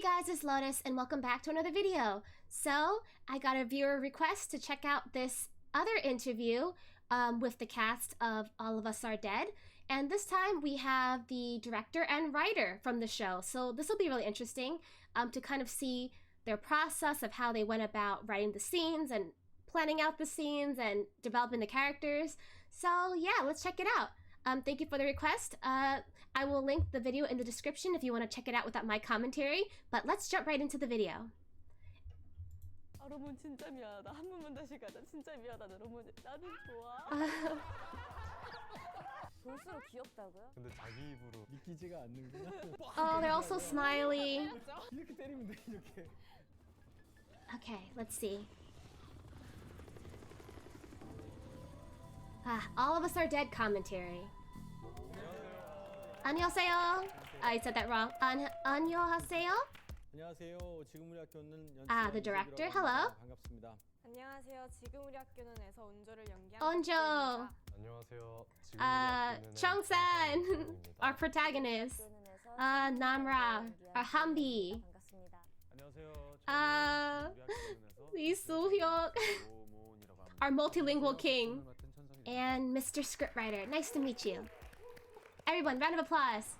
guys, it's Lotus and welcome back to another video. So I got a viewer request to check out this other interview with the cast of All of Us Are Dead, and this time we have the director and writer from the show. So this will be really interesting to kind of see their process of how they went about writing the scenes and planning out the scenes and developing the characters. So yeah, let's check it out. Thank you for the request. I will link the video in the description if you want to check it out without my commentary, but let's jump right into the video. 여러분 진짜 미안하다. 한 번만 다시 가자. 진짜 미안하다. 여러분 나는 좋아. 볼수록 귀엽다고요? 근데 자기 입으로 믿기지가 않는구나. Oh, they're also smiley. 이렇게 때리면 돼, 이렇게. Okay, let's see. All of Us Are Dead commentary. 안녕하세요. I said that wrong. 안녕하세요. 안녕하세요. 지금 우리 학교는 the director. Hello. 반갑습니다. 안녕하세요. 지금 우리 학교는에서 온조를 연기한 온조. 안녕하세요. 지금 Chongsan, our protagonist. Namra, our Hambi. 안녕하세요. Lee Soo-hyuk, our multilingual king. And Mr. Scriptwriter. Nice to meet you. Everyone, round of applause.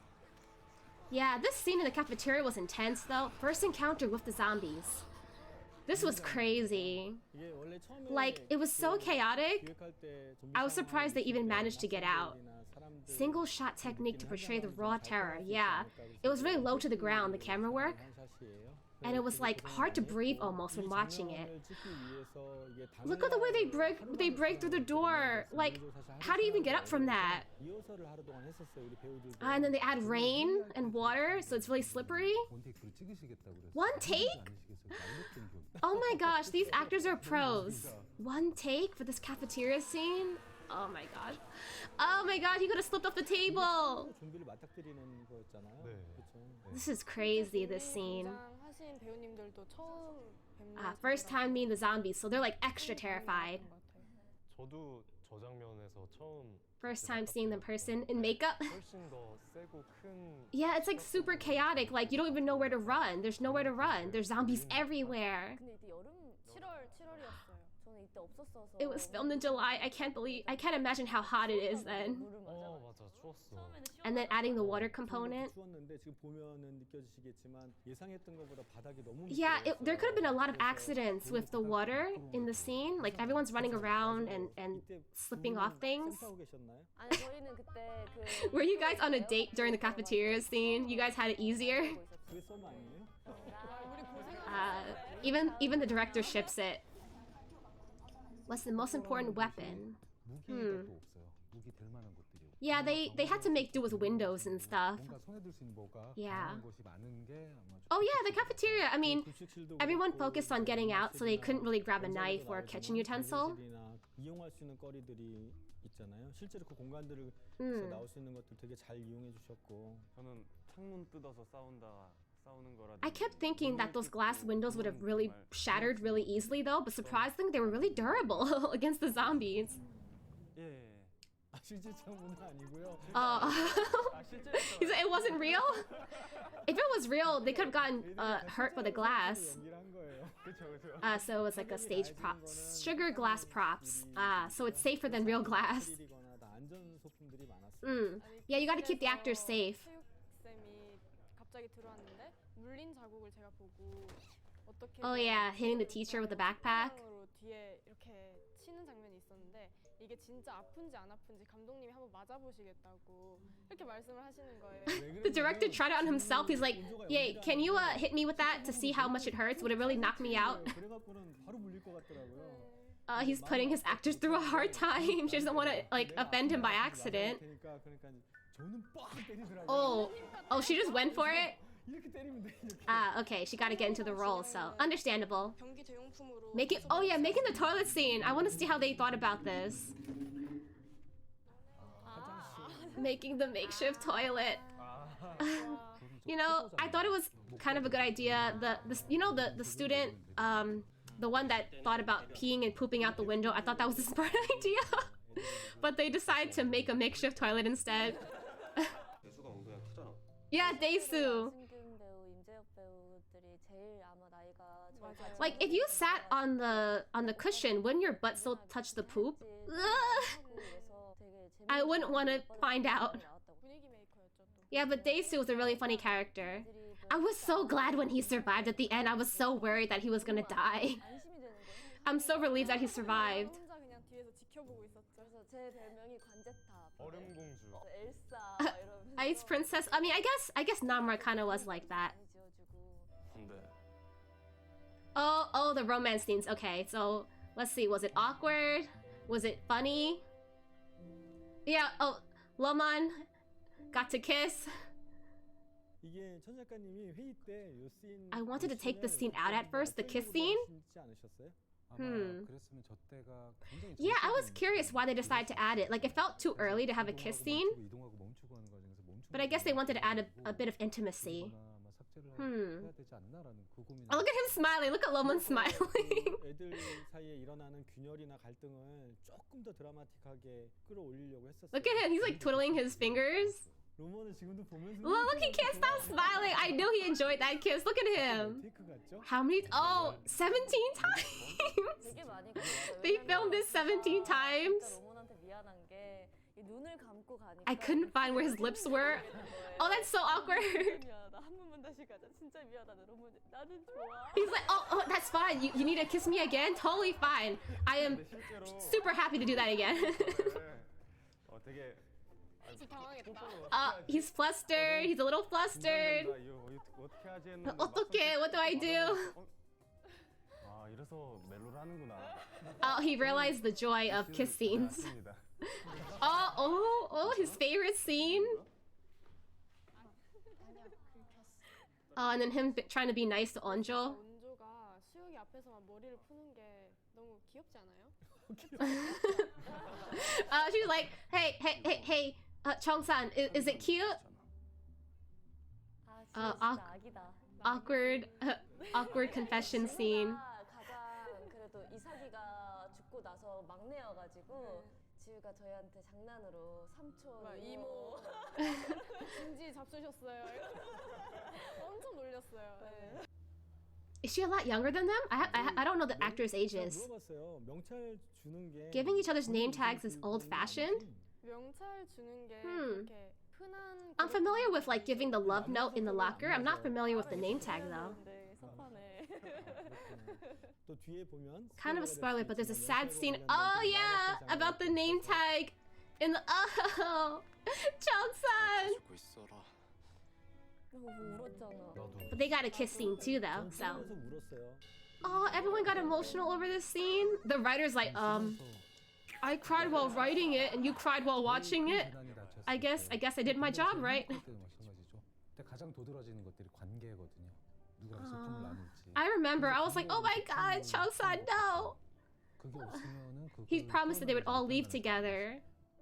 Yeah, this scene in the cafeteria was intense though. First encounter with the zombies. This was crazy. Like, it was so chaotic. I was surprised they even managed to get out. Single shot technique to portray the raw terror. Yeah, it was really low to the ground, the camera work. And it was like hard to breathe almost when watching it. Look at the way they break through the door. Like, how do you even get up from that? And then they add rain and water, so it's really slippery. One take? Oh my gosh, these actors are pros. One take for this cafeteria scene? Oh my god. Oh my god, he could have slipped off the table. This is crazy, this scene. First time meeting the zombies, so they're like extra terrified. 저도 저 장면에서 처음 First time seeing them in person in makeup. Yeah, it's like super chaotic. Like, you don't even know where to run. There's nowhere to run. There's zombies everywhere. It was filmed in July. I can't imagine how hot it is then. And then adding the water component. Yeah, there could have been a lot of accidents with the water in the scene. Like, everyone's running around and slipping off things. Were you guys on a date during the cafeteria scene? You guys had it easier? Even the director ships it. What's the most important weapon? Yeah, they had to make do with windows and stuff. Yeah. Oh yeah, the cafeteria. I mean, everyone focused on getting out, so they couldn't really grab a knife or a kitchen utensil. I kept thinking that those glass windows would have really shattered really easily though, but surprisingly they were really durable against the zombies. He said it wasn't real? If it was real, they could have gotten hurt by the glass. So it was like a stage prop. Sugar glass props. So it's safer than real glass. Yeah, you gotta keep the actors safe. Oh yeah, hitting the teacher with the backpack. The director tried it on himself. He's like, "Yeah, can you hit me with that to see how much it hurts? Would it really knock me out?" He's putting his actors through a hard time. She doesn't want to like offend him by accident. Oh, she just went for it? Okay, she gotta get into the role, so understandable. Making the toilet scene. I want to see how they thought about this. Making the makeshift toilet. You know, I thought it was kind of a good idea. The student, the one that thought about peeing and pooping out the window, I thought that was a smart idea. But they decided to make a makeshift toilet instead. Yeah, Daesu. 여배우 배우들이 제일 아마 나이가 맞아요. Like if you sat on the cushion, wouldn't your butt still touch the poop? Ugh. I wouldn't want to find out. 분위기 메이커였죠 또. Yeah, but Daesu was a really funny character. I was so glad when he survived at the end. I was so worried that he was gonna die. I'm so relieved that he survived. 혼자 그냥 뒤에서 지켜보고 있었죠. 그래서 제 별명이 관제탑. 얼음공주. 엘사 이러면서. Ice Princess. I mean, I guess Namra kind of was like that. 근데 Oh, the romance scenes. Okay, so let's see. Was it awkward? Was it funny? Yeah. Oh, Loman got to kiss. 이게 천 작가님이 회의 때 요 씬 I wanted to take the scene out at first, the kiss scene. 않으셨어요? 그랬으면 저 때가 굉장히 Yeah, I was curious why they decided to add it. Like, it felt too early to have a kiss scene, 이동하고 멈추고 하는 과정에서 멈추는 but I guess they wanted to add a bit of intimacy. 아마 삭제를 Hmm. 해야 되지 않나라는 그 고민을. Oh, look at him smiling. Look at Loman smiling. 애들 사이에 일어나는 균열이나 갈등을 조금 더 드라마틱하게 끌어올리려고 했었어요. Look at him. He's like twiddling his fingers. 로먼은 지금도 보면서 Look, he can't stop smiling. I knew he enjoyed that kiss. Look at him. 테이크 같죠? How many? Oh, 17 times. 되게 많이 갔어요. They filmed this 17 진짜 times. 로몬한테 미안한 게 이 눈을 감고 가니까 I couldn't find where his lips were. Oh, that's so awkward. 미안하다. 한 번만 다시 가자. 진짜 미안하다. 너무 나는 좋아. He's like, oh, that's fine. You need to kiss me again? Totally fine. I am super happy to do that again. 되게 지금 당황했다. He's flustered. He's a little flustered. 어떻게 하지 했는데 어떡해? What do I do? 아 이래서 멜로를 하는구나. Oh, he realized the joy of kiss scenes. Oh, his favorite scene. Oh, and then him trying to be nice to Onjo. 원조가 수혁이 앞에서만 머리를 푸는 게 너무 귀엽지 않아요? She's like, hey, Chongsan, is it cute? 아 진짜 아기다. Awkward confession scene. 가장 그래도 이삭이가 죽고 나서 막내여가지고 지우가 저희한테 장난으로 삼촌 막 이모 진지 잡수셨어요. 엄청 놀렸어요. 네. Is she a lot younger than them? I don't know the actors' ages. 물어봤어요. 명찰 주는 게 Giving each other's name tags is old-fashioned. 명찰 주는 게 Hmm. 그렇게 흔한. I'm familiar with like giving the love note in the locker. I'm not familiar with the name tag though. 네, 서판에. 또 뒤에 보면 Kind of a spoiler, but there's a sad scene. Oh yeah, about the name tag in the Chongsan. 울었잖아. But they got a kiss scene too though. So 그래서 울었어요. oh, everyone got emotional over this scene. The writer's like, I cried while writing it, and you cried while watching it. I guess I did my job right. 마찬가지죠. 근데 가장 도드라지는 것들이 관계거든요. 누구랑 소통을 나눌지. I remember I was like, oh my god, Chongsan, no. 그게 없으면은 He promised that they would all leave together.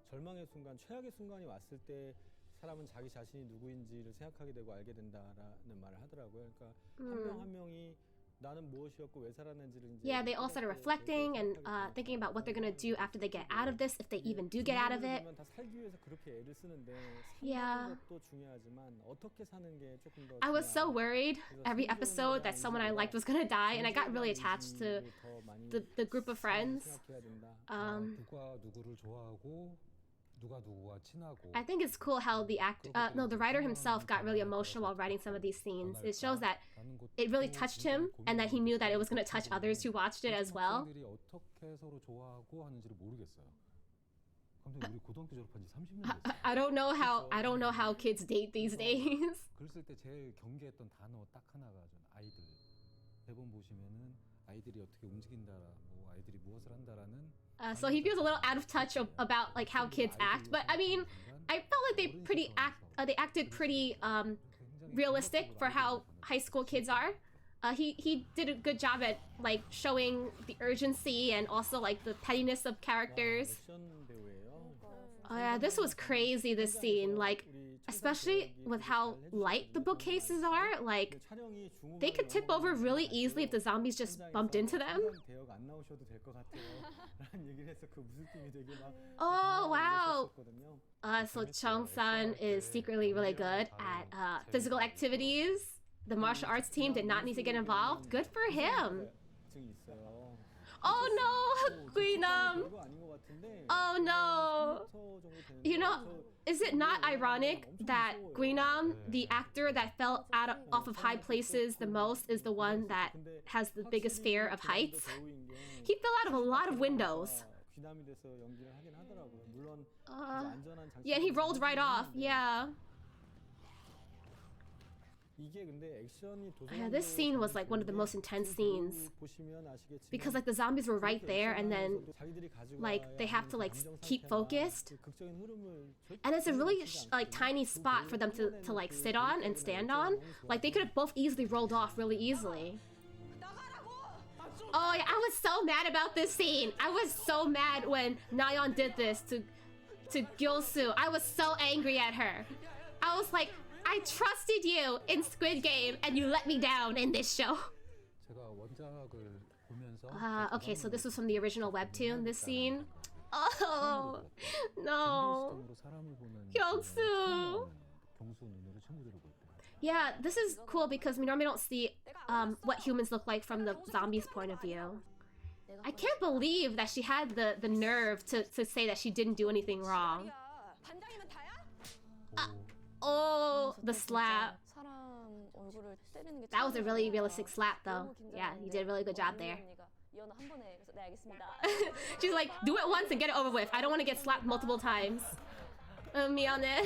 절망의 순간, 최악의 순간이 왔을 때 사람은 자기 자신이 누구인지를 생각하게 되고 알게 된다라는 말을 하더라고요. 그러니까 한 명 한 명이 나는 무엇이었고 왜 살았는지를 이제 Yeah, they all started reflecting and thinking about what they're gonna do after they get out of this, if they even do get out of it. 다 살기 위해서 그렇게 애를 쓰는데 Yeah. 사는 것도 중요하지만 어떻게 사는 게 조금 더 I was so 중요하다. worried 그래서 every 생존보다 episode that someone I liked was gonna die, and I got really attached to 존재감을 더 많이 the group of friends. 생각해야 된다. 누가 누구를 좋아하고 누가 누구와 친하고. I think it's cool how the the writer himself got really emotional while writing some of these scenes. It shows that it really touched him, and that he knew that it was gonna touch others who watched it as well. 학생들이 어떻게 서로 좋아하고 하는지를 모르겠어요. 근데 우리 고등학교 졸업한 지 30년 됐어요. I don't know how kids date these days. 글 쓸 때 제일 경계했던 단어 딱 하나가 좀 아이들. 대본 보시면은 아이들이 어떻게 움직인다, 뭐 아이들이 무엇을 한다라는. So he feels a little out of touch about like how kids act, but I mean, I felt like they acted pretty realistic for how high school kids are. He did a good job at like showing the urgency and also like the pettiness of characters. 액션 배우예요. Oh yeah, this was crazy, this scene, like especially with how light the bookcases are. Like 촬영이 they could tip over really easily if the zombies just bumped into them. 대역 안 나오셔도 될 것 같아요.라는 얘기를 해서 그 무술팀이 되게 막 Oh wow. 있었거든요. So Chong-san is secretly really good at physical activities. the martial arts team did not need to get involved. Good for him. 증이 있어요. Oh no, Guinam. 별거 아닌 것 같은데 Oh no. 3m 정도 되는데 You know, is it not ironic that Guinam, the actor that fell off of high places the most, is the one that has the biggest fear of heights? He fell out of a lot of windows. 귀남이 돼서 연기를 하긴 하더라고요. 물론 안전한 장치. Yeah, and he rolled right off. Yeah. 이게 근데 액션이 This scene was like one of the most intense scenes because like the zombies were right there and then like they have to like keep focused and it's a really like tiny spot for them to like sit on and stand on. Like they could have both easily rolled off really easily. Oh yeah, I was so mad about this scene. I was so mad when Nayeon did this to Gyeolsu. I was so angry at her. I was like, I trusted you in Squid Game and you let me down in this show. Okay, so this was from the original webtoon, this scene. Oh, no. Gyeongsu. Yeah, this is cool because we normally don't see what humans look like from the zombies' point of view. I can't believe that she had the nerve to say that she didn't do anything wrong. Oh, the slap. That was a really realistic slap though. Yeah, you did a really good job there. She's like, do it once and get it over with. I don't want to get slapped multiple times. 미안해.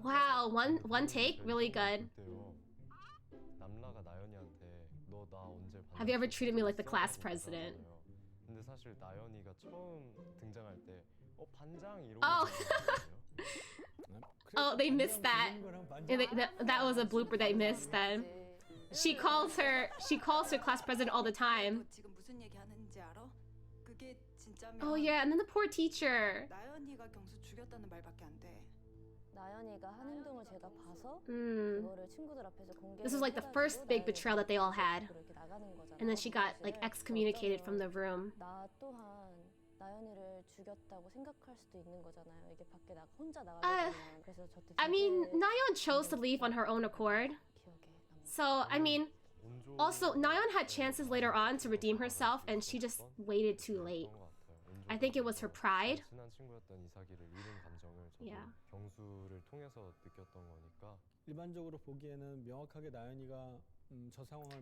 Wow, one take? Really good. Have you ever treated me like the class president? Oh. Oh, they missed that. That was a blooper they missed then. She calls her class president all the time. Oh yeah, and then the poor teacher. This was like the first big betrayal that they all had. And then she got like excommunicated from the room. I mean, Nayeon chose to leave on her own accord. So, I mean, also, Nayeon had chances later on to redeem herself and she just waited too late. I think it was her pride. Yeah.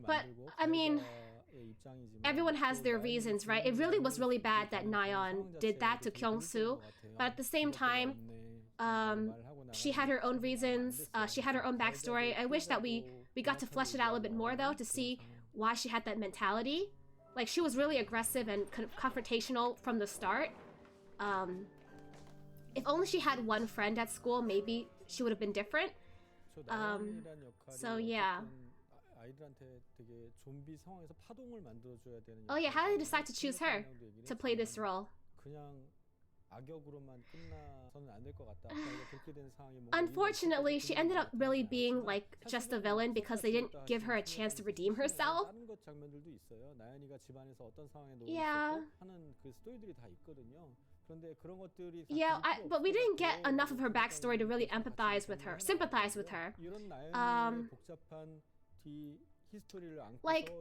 But, I mean, everyone has their reasons, right? It really was really bad that Nayeon did that to Kyung-soo. But at the same time, she had her own reasons. She had her own backstory. I wish that we got to flesh it out a little bit more, though, to see why she had that mentality. Like, she was really aggressive and confrontational from the start. If only she had one friend at school, maybe she would have been different. So, yeah. Oh yeah, how did they decide to choose her to play this role? Unfortunately, she ended up really being like just a villain because they didn't give her a chance to redeem herself. Yeah. Yeah, but we didn't get enough of her backstory to really empathize with her, sympathize with her. Like,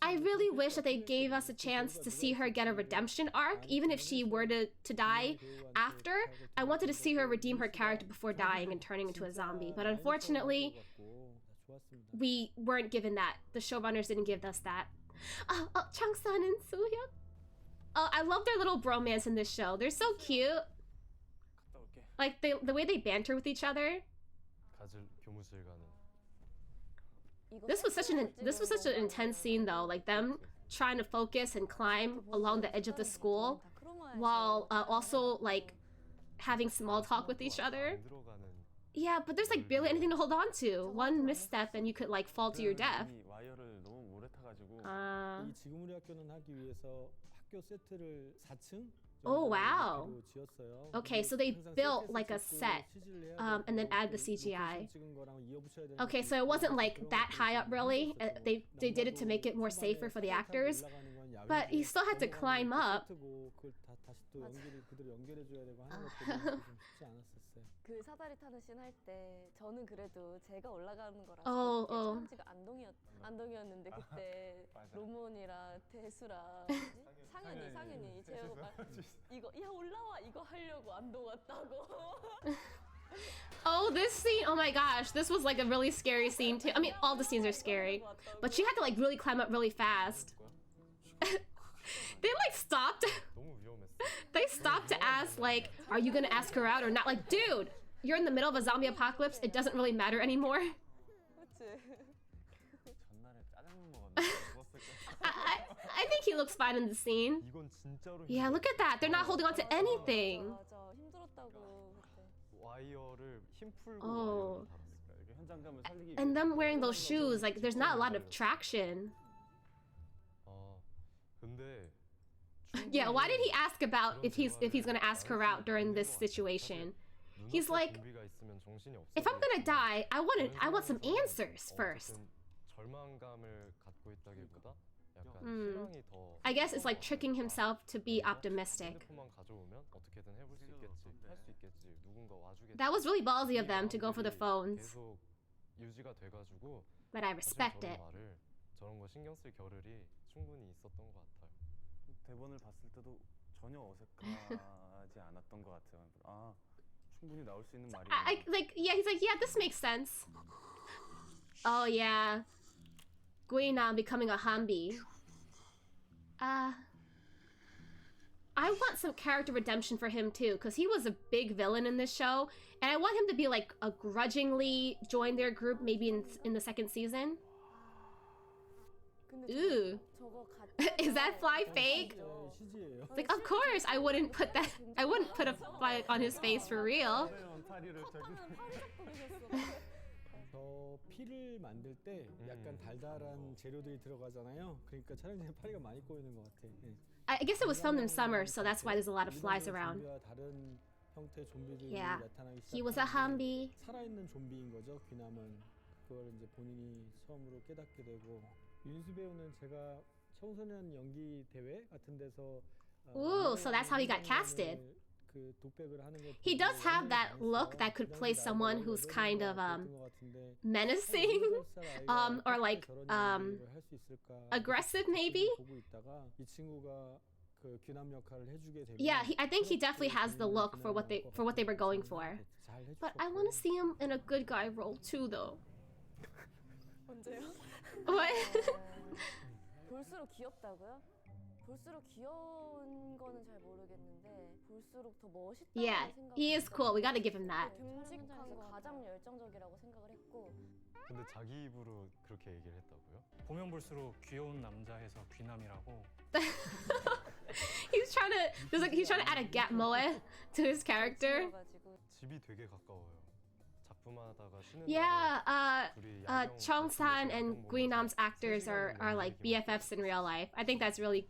I really wish that they gave us a chance to see her get a redemption arc, even if she were to die after. I wanted to see her redeem her character before dying and turning into a zombie, but unfortunately, we weren't given that. The showrunners didn't give us that. Oh, Changsan and Soohyuk. Oh, I love their little bromance in this show. They're so cute. Like, the way they banter with each other. This was such an intense scene though, like them trying to focus and climb along the edge of the school while also like having small talk with each other. Yeah, but there's like barely anything to hold on to. One misstep and you could like fall to your death. Oh wow. Okay, so they built like a set and then add the CGI. Okay, so it wasn't like that high up really. They did it to make it more safer for the actors. But you still had to climb up. 그 사다리 타는 씬 할 때 저는 그래도 제가 올라가는 거라서 어, 그게 어. 촬영지가 안동이었는데 그때 로몬이랑 대수랑 상윤이 제가 막 이거 야 올라와 이거 하려고 안동 왔다고. Oh, this scene, oh my gosh, this was like a really scary scene too. I mean, all the scenes are scary, but she had to like really climb up really fast. They like stopped. 너무 위험했어. They stopped to ask like, are you gonna ask her out or not? Like, dude, you're in the middle of a zombie apocalypse. It doesn't really matter anymore. 그치? 전날에 짜장면 먹었는데 죽었을 거야. I think he looks fine in the scene. 이건 진짜로 Yeah, look at that. They're not holding on to anything. 맞아 힘들었다고 그때. 와이어를 힘 풀고 Oh. 와이어를 달았을까? 이렇게 현장감을 살리기 And them 위해서 wearing those shoes, like, there's not a lot of traction. 근데 Yeah, why did he ask about if he's gonna ask her out during this situation? He's like, if I'm gonna die, I want some answers first. 절망감을 갖고 있다기보다 약간 Mm. 희망이 더 I guess it's like tricking himself to be optimistic. 핸드폰만 가져오면 어떻게든 해볼 수 있겠지, 할 수 있겠지, 누군가 와주겠지. That was really ballsy of them to go for the phones, 계속 유지가 돼가지고 but I 사실 respect 저런 it. 말을 저런 거 신경 쓸 겨를이 충분히 있었던 것 같아요. 대본을 봤을 때도 전혀 어색하지 않았던 것 같아요. 아 충분히 나올 수 있는 말이. I like, yeah, he's like, yeah, this makes sense. Oh yeah, Guinam becoming a Hambi. I want some character redemption for him too, because he was a big villain in this show, and I want him to be like a grudgingly join their group maybe in the second season. Ooh. Is that fly fake? CG예요. Like, of course I wouldn't put a fly on his face for real. 저 피를 만들 때 약간 달달한 재료들이 들어가잖아요. 그러니까 촬영장에 파리가 많이 꼬이는 것 같아. 네. I guess it was filmed in summer, so that's why there's a lot of flies around. 좀비와 다른 형태의 좀비들이 Yeah. 나타나기 He was a Hambi. 살아있는 좀비인 거죠. 귀남은 그걸 이제 본인이 처음으로 깨닫게 되고 윤수 배우는 제가 청소년 연기 대회 같은 데서 Ooh, so that's how he got casted. 그 독백을 하는 거 He does have that look that could play someone who's kind of menacing, or like aggressive maybe. 보고 있다가 이 친구가 그 귀남 역할을 해주게 되면 Yeah, I think he definitely has the look for what they were going for. But I want to see him in a good guy role too, though. 언제요? What? 볼수록 귀엽다고요? 볼수록 귀여운 거는 잘 모르겠는데 볼수록 더 멋있다는 Yeah, 생각이 he is cool. We gotta give him that. 듬직하고 가장 열정적이라고 생각을 했고. 근데 자기 입으로 그렇게 얘기를 했다고요? 보면 볼수록 귀여운 남자 해서 귀남이라고. He's trying to add a gap moe to his character. 그래가지고 집이 되게 가까워요. 작품하다가 쉬는 Yeah, 날에 둘이 야경 Chong-san 같은 and 야경 Guinam's 보면서 actors are like BFFs in real life. I think that's really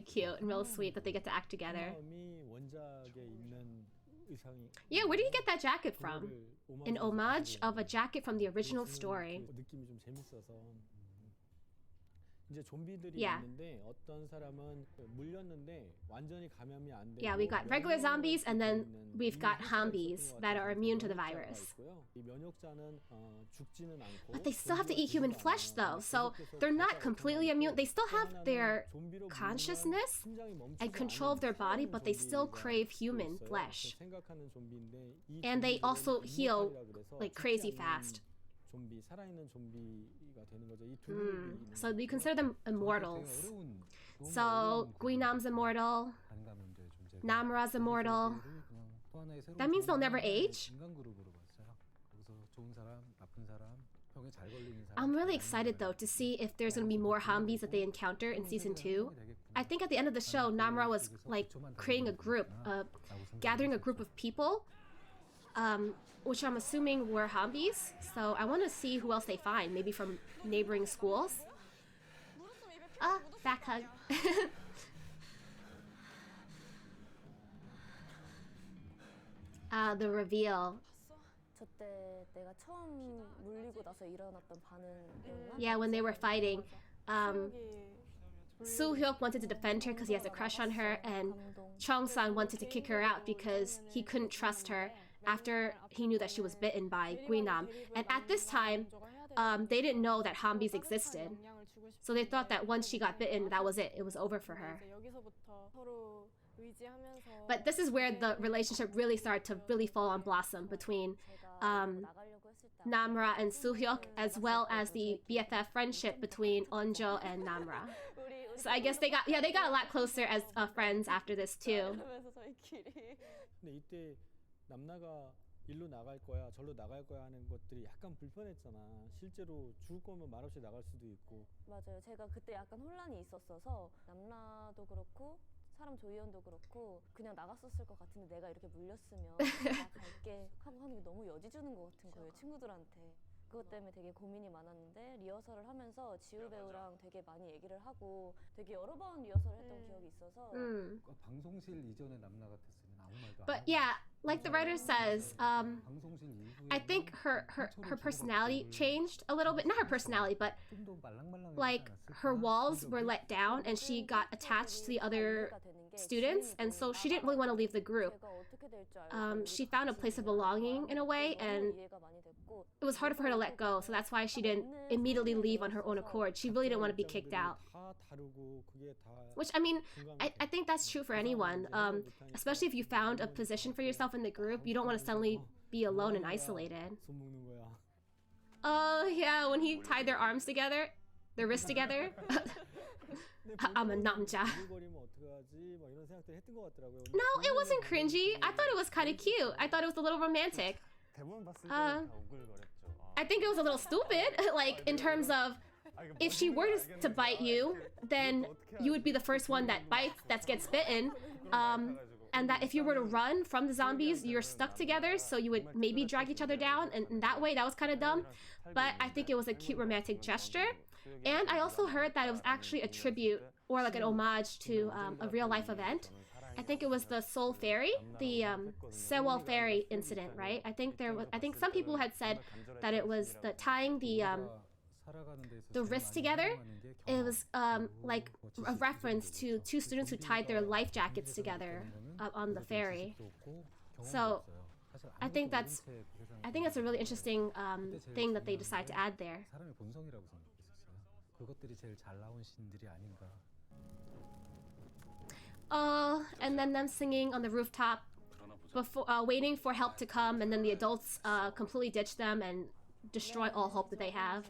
cute and real sweet that they get to act together. 마음이 원작에 있는 의상이 Yeah, where did he get that jacket from? 그거를 An homage 오마주해서 of a jacket from the original 보여주는 story. 그 느낌이 좀 재밌어서 이제 좀비들이 Yeah. 있는데 어떤 사람은 물렸는데 완전히 감염이 안 되고 Yeah, we got regular zombies and then 있는 we've got 이 Hambies that are immune to the virus. 있고요. 이 면역자는 죽지는 않고 But they still have to eat human flesh though, so they're not completely immune. They still have their consciousness and control of their body, but they still crave human flesh. And they also heal like crazy fast. 좀비 살아있는 좀비가 되는 거죠. 이 So you consider them immortals. So Guinam's immortal. Namra's immortal. That means they'll never age? I'm really excited though to see if there's gonna be more Hambies that they encounter in season 2. I think at the end of the show, Namra was like creating a group, gathering a group of people, which I'm assuming were Hambies. So I want to see who else they find, maybe from neighboring schools. Ah, back hug. The reveal. 저때 내가 처음 물리고 나서 일어났던 반응이었나? Yeah, when they were fighting, Soo-hyuk wanted to defend her because he has a crush on her, and Chong-san wanted to kick her out because he couldn't trust her, after he knew that she was bitten by Guinam. And at this time, they didn't know that Hambi's existed. So they thought that once she got bitten, that was it. It was over for her. But this is where the relationship really started to really fall on blossom between Namra and Soo-hyuk, as well as the BFF friendship between Eunjo and Namra. So I guess they got a lot closer as friends after this too. 근데 이때 남나가 일로 나갈 거야, 절로 나갈 거야 하는 것들이 약간 불편했잖아. 실제로 죽을 거면 말없이 나갈 수도 있고. 맞아요. 제가 그때 약간 혼란이 있었어서 남라도 그렇고 사람 조이현도 그렇고 그냥 나갔었을 것 같은데 내가 이렇게 물렸으면 나 갈게 하고 하는 게 너무 여지 주는 것 같은 거예요. 친구들한테. 그것 때문에 되게 고민이 많았는데 리허설을 하면서 지우 배우랑 되게 많이 얘기를 하고 되게 여러 번 리허설을 했던 기억이 있어서 방송실 이전에 남나 같았으면 아무 말도 안 But 하고 yeah, like the writer says, 방송실 I think her personality changed a little bit. Not her personality, but 좀더 말랑말랑하지 like 않았을까? her walls were let down and she got attached to the other students, and so she didn't really want to leave the group. She found a place of belonging in a way, and it was harder for her to let go, so that's why she didn't immediately leave on her own accord. She really didn't want to be kicked out. Which, I mean, I think that's true for anyone, especially if you found a position for yourself in the group. You don't want to suddenly be alone and isolated. Oh yeah, when he tied their arms together, their wrists together. I'm a namja. No, it wasn't cringy. I thought it was kind of cute. I thought it was a little romantic. I think it was a little stupid, like in terms of if she were to bite you, then you would be the first one that bites, that gets bitten. And that if you were to run from the zombies, you're stuck together, so you would maybe drag each other down, and in that way, that was kind of dumb. But I think it was a cute romantic gesture. And I also heard that it was actually a tribute or like an homage to a real life event. I think it was the Seoul Ferry, the Sewol Ferry incident, right? I think some people had said that it was the tying the wrists together. It was like a reference to two students who tied their life jackets together on the ferry. So I think that's a really interesting thing that they decide to add there. 사람의 본성이라고 생각했었어요. 그것들이 제일 잘 나온 신들이 아닌가. And then them singing on the rooftop, before waiting for help to come, and then the adults completely ditch them and destroy all hope that they have.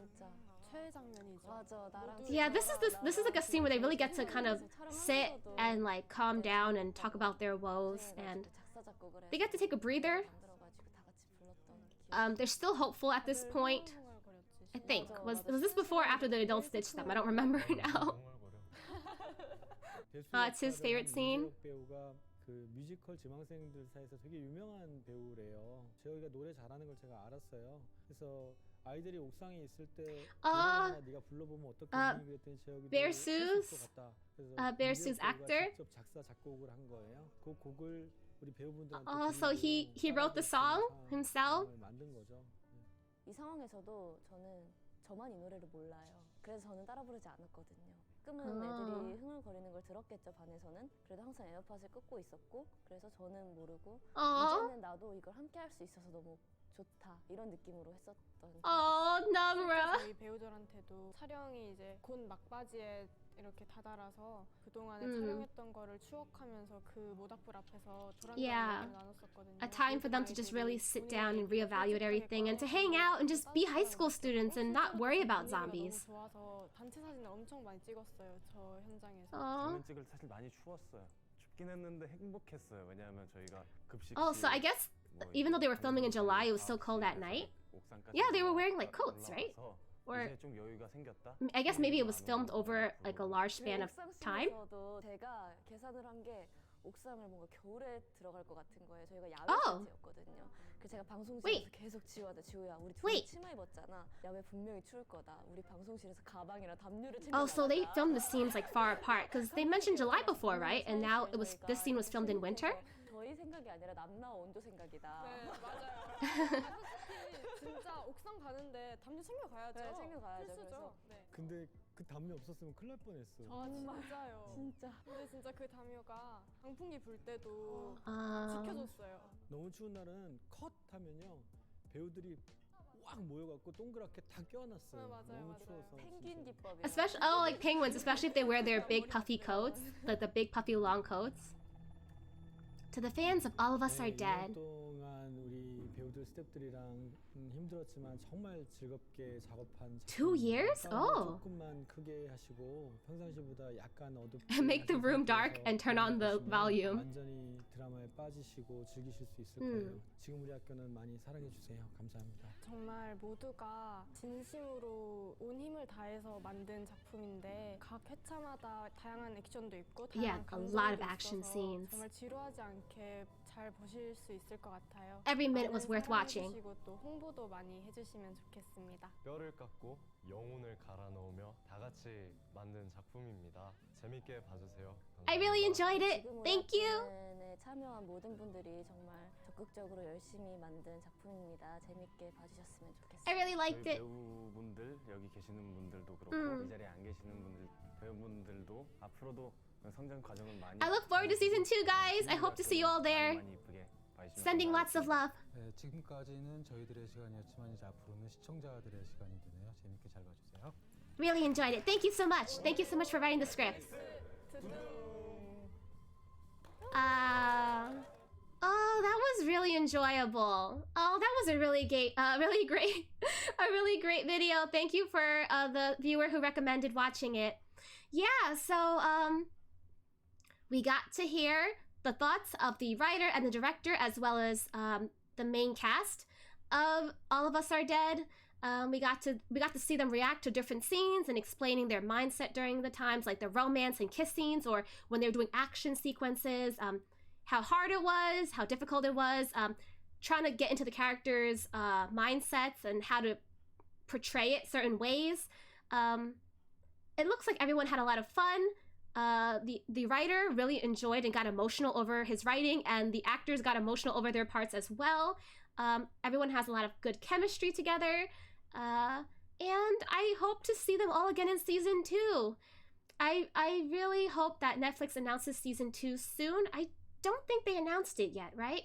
Yeah, this is like a scene where they really get to kind of sit and like calm down and talk about their woes, and they get to take a breather. They're still hopeful at this point. I think was this before or after the adults ditched them? I don't remember now. It's his favorite scene. 배우가 그 뮤지컬 지망생들 사이에서 되게 유명한 배우래요. 재혁이가 노래 잘하는 걸 제가 알았어요. 그래서 아이들이 옥상에 있을 때 네가 불러보면 어떻겠니 그랬더니 재혁이도 Bear Sue's Bear Sue's actor. 직접 작사 작곡을 한 거예요. 그 곡을 우리 배우분들한테 So he wrote the song himself. 만든 거죠. 이 상황에서도 저만 이 노래를 몰라요. 그래서 저는 따라 부르지 않았거든요. 끔은 애들이 흥얼거리는 걸 들었겠죠, 반에서는. 그래도 항상 에어팟을 끄고 있었고, 그래서 저는 모르고 이제는 나도 이걸 함께 할 수 있어서 너무 좋다 이런 느낌으로 했었던. Namra. 저희 배우들한테도 촬영이 이제 곧 막바지에 이렇게 다다라서 그동안에 촬영했던 거를 추억하면서 그 모닥불 앞에서 조랑조랑 나눴었거든요. A time for them to just really sit down and reevaluate everything and to hang out and just be high school students and not worry about zombies. 너무 좋아서 단체 사진을 엄청 많이 찍었어요. 저 현장에서. 장면 찍을 때 사실 많이 추웠어요. 춥긴 했는데 행복했어요. 왜냐하면 저희가 급식. So I guess even though they were filming in July, it was still cold at night. Yeah, they were wearing like coats, right? Or I guess maybe it was filmed over like a large span of time. 제가 계산을 한 게 옥상을 뭔가 겨울에 들어갈 것 같은 거예요. 저희가 야외 세트였거든요. 그래서 제가 방송실에서 계속 지우야 우리 둘이 치마 입었잖아. 야외 분명히 추울 거다. 우리 방송실에서 가방이랑 담요를 챙겨. So they filmed the scenes like far apart because they mentioned July before, right? And now this scene was filmed in winter. 저희 생각이 아니라 남나 온조 생각이다. 네, 맞아요. 진짜 옥상 가는데 담요 챙겨가야죠. 네, 챙겨가야죠. 필수죠. 네. 근데 그 담요 없었으면 큰일 날 뻔했어. 아 진짜요. 진짜. 근데 진짜 그 담요가 강풍기 불 때도 지켜줬어요. 너무 추운 날은 컷 하면요 배우들이 꽉 모여갖고 동그랗게 다 껴안았어요. 맞아요, 너무 맞아요. 추워서. 펭귄 기법이. Especially, oh, like penguins, especially if they wear their big puffy coats, like the big puffy long coats. To the fans of All of Us Are Dead. 2년 동안 우리 배우들 스태프들이랑 힘들었지만 정말 즐겁게 작업한 2 years? Oh. 조금만 크게 하시고 평상시보다 약간 어둡게 Make the room dark and turn on the volume. 완전히 드라마에 빠지시고 즐기실 수 있을 거예요. 지금 우리 학교는 많이 사랑해 주세요. 감사합니다. 정말 모두가 진심으로 온 힘을 다해서 만든 작품인데 각 회차마다 다양한 액션도 있고 Yeah, 다양한 a lot of 감정도 action 있어서 scenes. 정말 지루하지 않게 잘 보실 수 있을 것 같아요. Every minute was 많은 worth watching. 사랑해주시고 또 홍보도 많이 해주시면 좋겠습니다. 뼈를 깎고 영혼을 갈아 넣으며 다 같이 만든 작품입니다. 재밌게 봐주세요. I really 감사합니다. enjoyed it. Thank you. 에 참여한 모든 분들이 정말 적극적으로 열심히 만든 작품입니다. 재밌게 봐주셨으면 좋겠습니다. I really liked 저희 it. 배우분들 여기 계시는 분들도 그렇고 이 자리에 안 계시는 분들 배우분들도 앞으로도 성장 과정을 많이 I look forward to season 2, guys. I hope to see you all there. 많이 이쁘게 봐주시면 Sending lots of love. 네, 지금까지는 저희들의 시간이었지만 이제 앞으로는 시청자들의 시간이 되네요. 재밌게 잘 봐주세요. Really enjoyed it. Thank you so much. Thank you so much for writing the script. Oh, that was really enjoyable. Oh, that was a really great, a really great video. Thank you for the viewer who recommended watching it. Yeah, so we got to hear the thoughts of the writer and the director, as well as the main cast of All of Us Are Dead. We got to see them react to different scenes and explaining their mindset during the times, like the romance and kiss scenes, or when they were doing action sequences. How hard it was, how difficult it was, trying to get into the characters' mindsets and how to portray it certain ways. It looks like everyone had a lot of fun. The writer really enjoyed and got emotional over his writing, and the actors got emotional over their parts as well. Everyone has a lot of good chemistry together, and I hope to see them all again in season 2. I really hope that Netflix announces season 2 soon. I don't think they announced it yet, right?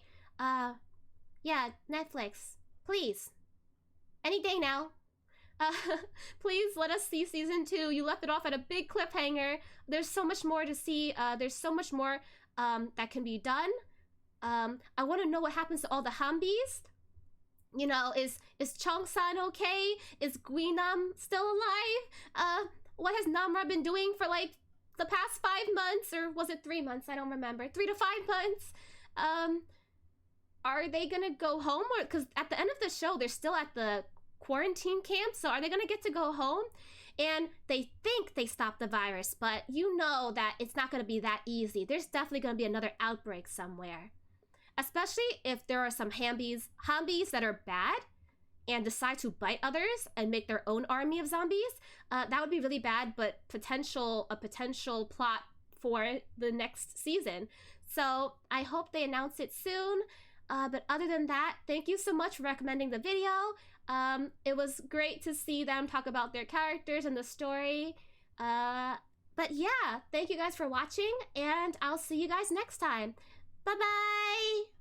Yeah, Netflix, please. Any day now. Please let us see season 2. You left it off at a big cliffhanger. There's so much more to see. There's so much more that can be done. I want to know what happens to all the Hanbis. You know, is Chong-san okay? Is Guinam still alive? What has Namra been doing for like the past 5 months, or was it 3 months? I don't remember. 3 to 5 months. Are they gonna go home? Or because at the end of the show, they're still at the quarantine camp. So are they gonna get to go home? And they think they stopped the virus, but you know that it's not gonna be that easy. There's definitely gonna be another outbreak somewhere. Especially if there are some Hanbis that are bad and decide to bite others and make their own army of zombies. That would be really bad, but a potential plot for the next season. So I hope they announce it soon. But other than that, thank you so much for recommending the video. It was great to see them talk about their characters and the story. But yeah, thank you guys for watching, and I'll see you guys next time. Bye-bye!